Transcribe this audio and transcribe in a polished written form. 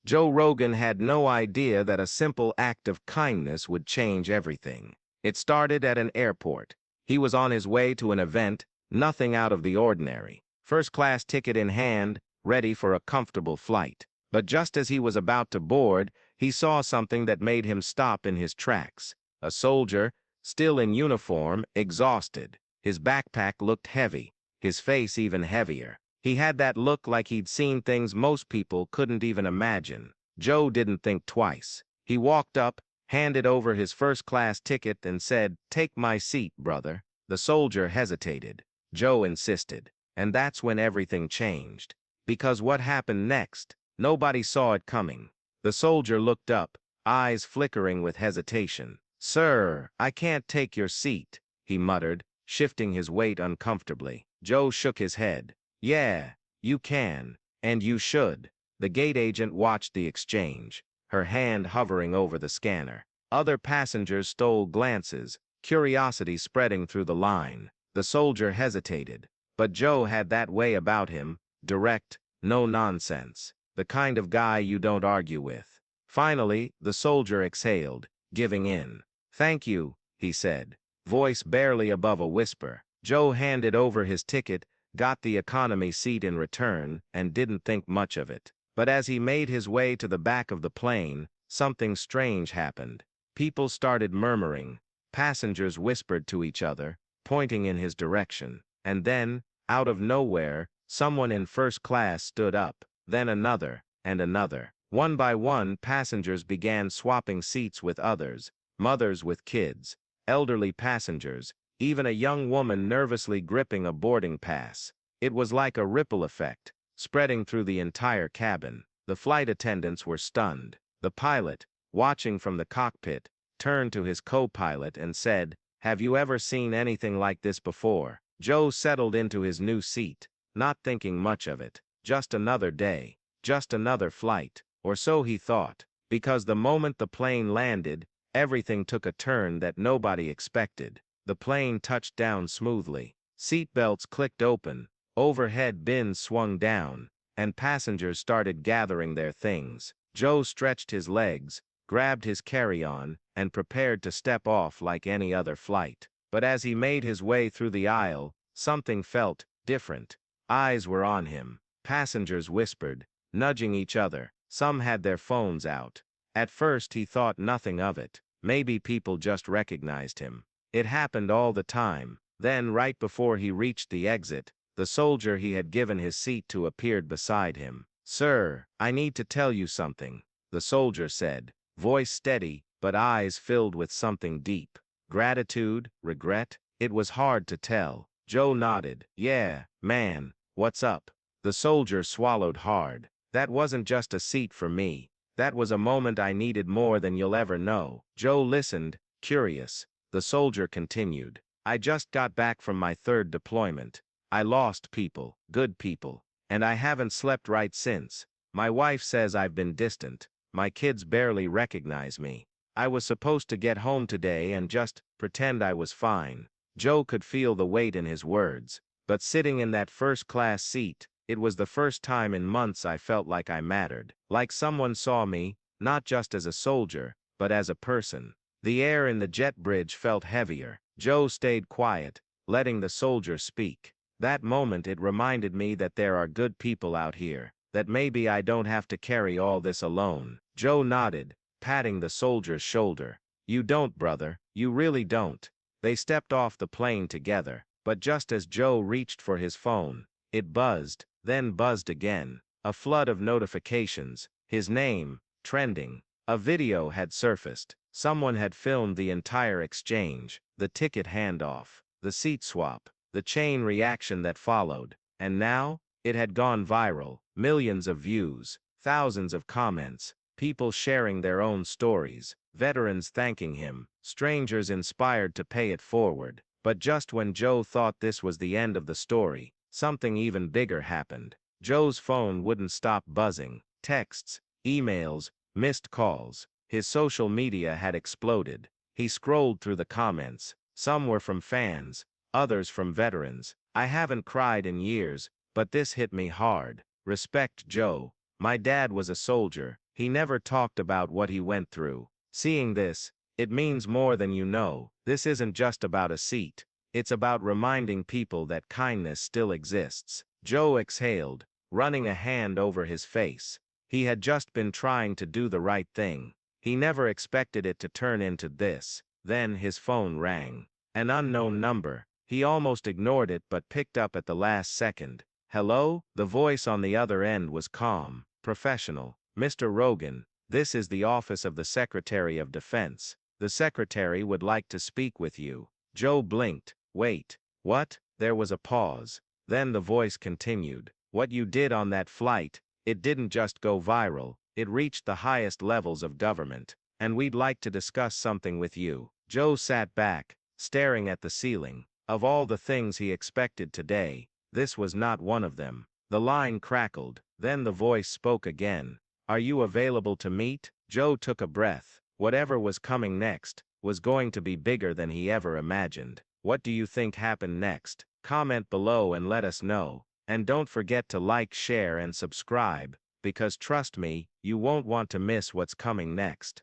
Joe Rogan had no idea that a simple act of kindness would change everything. It started at an airport. He was on his way to an event, nothing out of the ordinary. First-class ticket in hand, ready for a comfortable flight. But just as he was about to board, he saw something that made him stop in his tracks. A soldier, still in uniform, exhausted. His backpack looked heavy, his face even heavier. He had that look like he'd seen things most people couldn't even imagine. Joe didn't think twice. He walked up, handed over his first-class ticket and said, "Take my seat, brother." The soldier hesitated. Joe insisted. And that's when everything changed. Because what happened next, nobody saw it coming. The soldier looked up, eyes flickering with hesitation. "Sir, I can't take your seat," he muttered, shifting his weight uncomfortably. Joe shook his head. "Yeah, you can, and you should." The gate agent watched the exchange, her hand hovering over the scanner. Other passengers stole glances, curiosity spreading through the line. The soldier hesitated, but Joe had that way about him, direct, no nonsense, the kind of guy you don't argue with. Finally, the soldier exhaled, giving in. "Thank you," he said, voice barely above a whisper. Joe handed over his ticket, got the economy seat in return, and didn't think much of it. But as he made his way to the back of the plane, something strange happened. People started murmuring. Passengers whispered to each other, pointing in his direction. And then, out of nowhere, someone in first class stood up, then another, and another. One by one, passengers began swapping seats with others, mothers with kids, elderly passengers, even a young woman nervously gripping a boarding pass. It was like a ripple effect, spreading through the entire cabin. The flight attendants were stunned. The pilot, watching from the cockpit, turned to his co-pilot and said, "Have you ever seen anything like this before?" Joe settled into his new seat, not thinking much of it. Just another day, just another flight, or so he thought, because the moment the plane landed, everything took a turn that nobody expected. The plane touched down smoothly. Seat belts clicked open, overhead bins swung down, and passengers started gathering their things. Joe stretched his legs, grabbed his carry-on, and prepared to step off like any other flight. But as he made his way through the aisle, something felt different. Eyes were on him. Passengers whispered, nudging each other. Some had their phones out. At first he thought nothing of it. Maybe people just recognized him. It happened all the time. Then, right before he reached the exit, the soldier he had given his seat to appeared beside him. "Sir, I need to tell you something," the soldier said, voice steady, but eyes filled with something deep. Gratitude, regret, it was hard to tell. Joe nodded. "Yeah, man, what's up?" The soldier swallowed hard. "That wasn't just a seat for me. That was a moment I needed more than you'll ever know." Joe listened, curious. The soldier continued. "I just got back from my third deployment. I lost people, good people, and I haven't slept right since. My wife says I've been distant. My kids barely recognize me. I was supposed to get home today and just pretend I was fine." Joe could feel the weight in his words. "But sitting in that first-class seat, it was the first time in months I felt like I mattered. Like someone saw me, not just as a soldier, but as a person." The air in the jet bridge felt heavier. Joe stayed quiet, letting the soldier speak. "That moment it reminded me that there are good people out here, that maybe I don't have to carry all this alone." Joe nodded, patting the soldier's shoulder. "You don't, brother, you really don't." They stepped off the plane together, but just as Joe reached for his phone, it buzzed, then buzzed again. A flood of notifications, his name, trending. A video had surfaced. Someone had filmed the entire exchange, the ticket handoff, the seat swap, the chain reaction that followed. And now, it had gone viral. Millions of views, thousands of comments, people sharing their own stories, veterans thanking him, strangers inspired to pay it forward. But just when Joe thought this was the end of the story, something even bigger happened. Joe's phone wouldn't stop buzzing. Texts, emails, missed calls. His social media had exploded. He scrolled through the comments. Some were from fans, others from veterans. "I haven't cried in years, but this hit me hard. Respect, Joe. My dad was a soldier, He never talked about what he went through. Seeing this, it means more than you know. This isn't just about a seat. It's about reminding people that kindness still exists. Joe exhaled, running a hand over his face. He had just been trying to do the right thing. He never expected it to turn into this. Then his phone rang. An unknown number. He almost ignored it but picked up at the last second. Hello? The voice on the other end was calm, professional. Mr. Rogan, this is the office of the Secretary of Defense. The Secretary would like to speak with you. Joe blinked. Wait. What? There was a pause. Then the voice continued. What you did on that flight, it didn't just go viral, it reached the highest levels of government. And we'd like to discuss something with you. Joe sat back, staring at the ceiling. Of all the things he expected today, this was not one of them. The line crackled. Then the voice spoke again. Are you available to meet? Joe took a breath. Whatever was coming next was going to be bigger than he ever imagined. What do you think happened next? Comment below and let us know. And don't forget to like, share, and subscribe, because trust me, you won't want to miss what's coming next.